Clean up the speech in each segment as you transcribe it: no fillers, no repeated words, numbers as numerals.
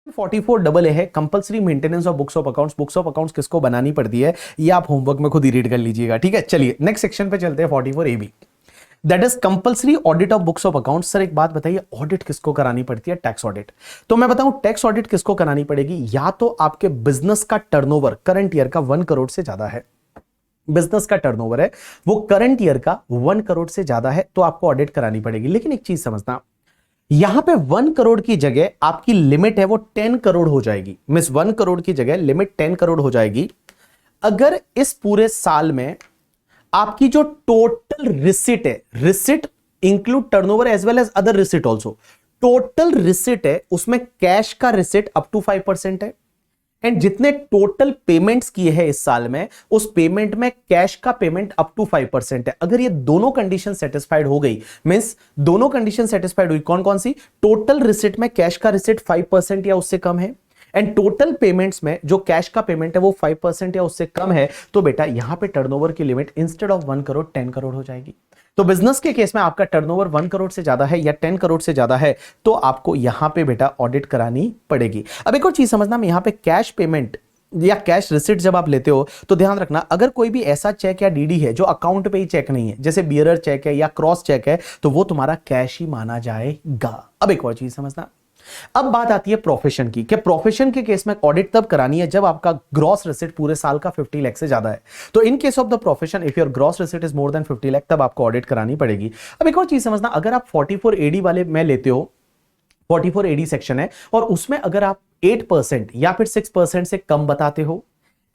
44 है compulsory maintenance of books of accounts. Books of accounts किसको बनानी पड़ती है ये आप होमवर्क में खुद ही रीड कर लीजिएगा, ठीक है। चलिए नेक्स्ट सेक्शन पे चलते हैं, 44AB, that is compulsory audit of books of accounts. Sir एक बात बताइए, ऑडिट किसको करानी पड़ती है? Tax audit. तो मैं बताऊं टैक्स ऑडिट किसको करानी पड़ेगी, या तो आपके बिजनेस का टर्नओवर करंट ईयर का 1 करोड़ से ज्यादा है, बिजनेस का टर्नओवर है वो करंट ईयर का 1 करोड़ से ज्यादा है तो आपको ऑडिट करानी पड़ेगी। लेकिन एक चीज समझना, यहां पे 1 करोड़ की जगह आपकी लिमिट है वो 10 करोड़ हो जाएगी। मिस 1 करोड़ की जगह लिमिट 10 करोड़ हो जाएगी अगर इस पूरे साल में आपकी जो टोटल रिसिट है, receipt include turnover as well as other receipt also, total receipt है उसमें कैश का रिसिट अप टू 5% है, एंड जितने टोटल पेमेंट्स किए हैं इस साल में उस पेमेंट में कैश का पेमेंट अप टू 5% है। अगर ये दोनों कंडीशन सेटिस्फाइड हो गई, मींस दोनों कंडीशन सेटिस्फाइड हुई, कौन कौन सी? टोटल रिसिट में कैश का रिसिट 5% या उससे कम है, एंड टोटल पेमेंट्स में जो कैश का पेमेंट है वो 5% या उससे कम है, तो बेटा यहां पे टर्नओवर की limit instead of 1 crore 10 crore हो जाएगी। तो बिजनेस के केस में आपका टर्नओवर 1 करोड़ से ज्यादा है या 10 करोड़ से ज्यादा है तो आपको यहां पे बेटा ऑडिट करानी पड़ेगी। अब एक और चीज समझना, मैं यहां पे कैश पेमेंट या कैश रिसिट जब आप लेते हो तो ध्यान रखना, अगर कोई भी ऐसा चेक या डीडी है जो अकाउंट पे ही चेक नहीं है, जैसे बियरर चेक है या क्रॉस चेक है, तो वो तुम्हारा कैश ही माना जाएगा। अब एक और चीज समझना, अब बात आती है प्रोफेशन की, कि प्रोफेशन के केस में ऑडिट तब करानी है जब आपका ग्रॉस रिसिट पूरे साल का 50 लाख से ज्यादा है। तो in case of the profession if your gross receipt is more than 50 lakh तब आपको ऑडिट करानी पड़ेगी। अब एक और चीज समझना, अगर आप 44AD वाले में लेते हो, 44AD सेक्शन है और उसमें अगर आप 8% या फिर 6% से कम बताते हो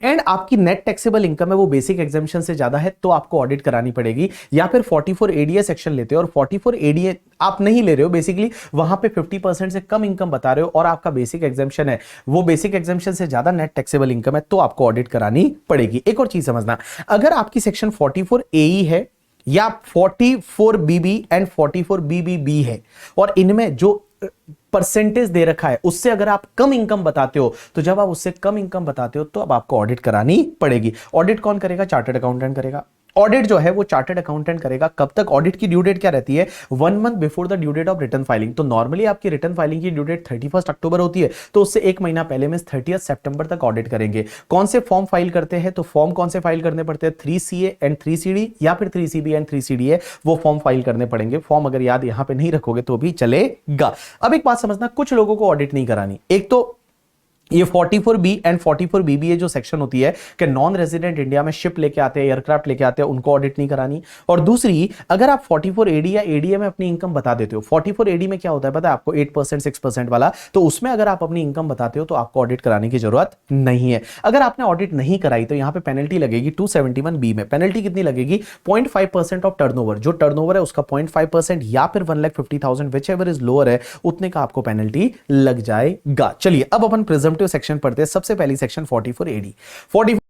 एंड आपकी नेट टैक्सेबल इनकम है वो बेसिक एग्जामिशन से ज्यादा है तो आपको ऑडिट करानी पड़ेगी। या फिर 44ADA सेक्शन लेते हो और 44ADA आप नहीं ले रहे हो, बेसिकली वहां पे 50% से कम इनकम बता रहे हो और आपका बेसिक एग्जामिशन है वो बेसिक एग्जामिशन से ज्यादा नेट टैक्सेबल इनकम है तो आपको ऑडिट करानी पड़ेगी। एक और चीज समझना, अगर आपकी सेक्शन 44AE है या 44BB एंड 44BBB है और इनमें जो परसेंटेज दे रखा है उससे अगर आप कम इनकम बताते हो, तो जब आप उससे कम इनकम बताते हो तो अब आपको ऑडिट करानी पड़ेगी। ऑडिट कौन करेगा? चार्टर्ड अकाउंटेंट करेगा। ऑडिट जो है वो चार्टर्ड अकाउंटेंट करेगा। कब तक? ऑडिट की ड्यू डेट क्या रहती है? 1 month before the due date of return filing. तो नॉर्मली आपकी रिटर्न फाइलिंग की ड्यू डेट 31 अक्टूबर होती है, तो उससे 1 महीना पहले में 30 सितंबर तक ऑडिट करेंगे। कौन से फॉर्म फाइल करते हैं? तो फॉर्म कौन से फाइल करने पड़ते हैं? 3CA एंड 3CD या फिर 3CB एंड 3CD है वो फॉर्म फाइल करने पड़ेंगे। फॉर्म अगर याद यहां पे नहीं रखोगे तो भी चलेगा। अब एक बात समझना, कुछ लोगों को ऑडिट नहीं करानी। एक तो ये 44B एंड 44BB जो सेक्शन होती है कि नॉन रेजिडेंट इंडिया में शिप लेके आते हैं, एयरक्राफ्ट लेके आते हैं, उनको ऑडिट नहीं करानी। और दूसरी, अगर आप 44AD या ADA में अपनी इनकम बता देते हो, 44AD में क्या होता है पता है आपको? 8% 6% वाला, तो उसमें अगर आप अपनी इनकम बताते हो तो आपको ऑडिट कराने की जरूरत नहीं है। अगर आपने ऑडिट नहीं कराई तो यहां पर पेनल्टी लगेगी 271B में। पेनल्टी कितनी लगेगी? 0.5% ऑफ टर्नओवर, जो टर्नओवर है उसका 0.5% या फिर 1,50,000 विच एवर इज लोअर है उतने का आपको पेनल्टी लग जाएगा। चलिए अब अपन प्रिजम्पटिव सेक्शन पढ़ते हैं। सबसे पहली सेक्शन 44AD।